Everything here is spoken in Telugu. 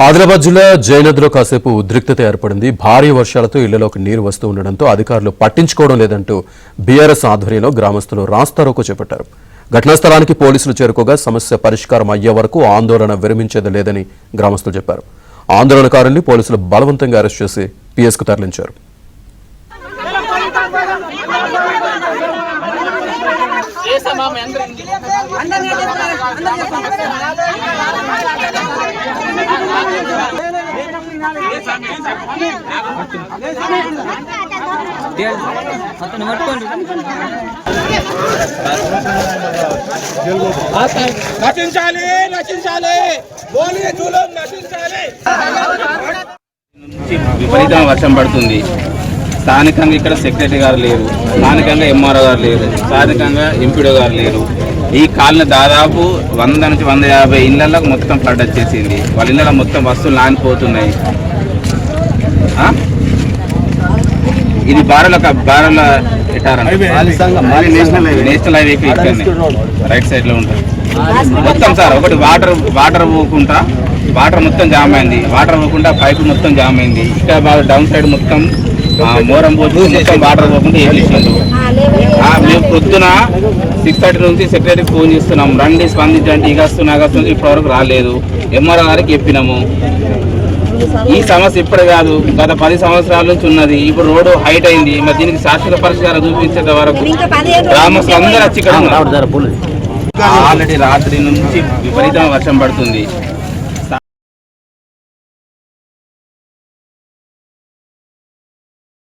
ఆదిలాబాద్ జిల్లా జయనదిలో కాసేపు ఉద్రిక్తత ఏర్పడింది. భారీ వర్షాలతో ఇళ్లలోకి నీరు వస్తూ ఉండడంతో అధికారులు పట్టించుకోవడం లేదంటూ బీఆర్ఎస్ ఆధ్వర్యంలో గ్రామస్తులు రాస్తారోకో చేపట్టారు. ఘటనా స్థలానికి పోలీసులు చేరుకోగా సమస్య పరిష్కారం అయ్యే వరకు ఆందోళన విరమించేది లేదని గ్రామస్తులు చెప్పారు. ఆందోళనకారుల్ని పోలీసులు బలవంతంగా అరెస్ట్ చేసి పిఎస్కు తరలించారు. విపరీతమైన వర్షం పడుతుంది. స్థానికంగా ఇక్కడ సెక్రటరీ గారు లేరు, స్థానికంగా ఎంఆర్ఓ గారు లేరు, స్థానికంగా ఎంపీడో గారు లేరు. ఈ కాలనీ దాదాపు 100 నుంచి 150 ఇళ్లకు మొత్తం ఫ్లడ్ వచ్చేసింది. వాళ్ళ ఇళ్ళలో మొత్తం వస్తువులు నానిపోతున్నాయి. ఇది బారల నేషనల్ హైవేకి ఇక్కడనే రైట్ సైడ్ లో ఉంటుంది మొత్తం సార్. ఒకటి వాటర్ పోకుండా వాటర్ మొత్తం జామ్ అయింది, వాటర్ పోకుండా పైపు మొత్తం జామ్ అయింది. ఇక్కడ డౌన్ సైడ్ మొత్తం మోరం పోతూ మొత్తం వాటర్ పోకుండా ఏం చేసిండు. మేము పొద్దున 6:30 నుంచి సెక్రటరీకి ఫోన్ చేస్తున్నాం, రండి స్పందించండి, ఇగస్తుంది ఇప్పటివరకు రాలేదు. ఎంఆర్ఓ గారికి చెప్పినాము. ఈ సమస్య ఇప్పుడు కాదు, గత 10 సంవత్సరాల నుంచి ఉన్నది. ఇప్పుడు రోడ్డు హైట్ అయింది. మరి దీనికి శాశ్వత పరిష్కారం చూపించేంత వరకు గ్రామస్తులు అందరూ వచ్చి ఇక్కడ ఆల్రెడీ రాత్రి నుంచి విపరీతమైన వర్షం పడుతుంది.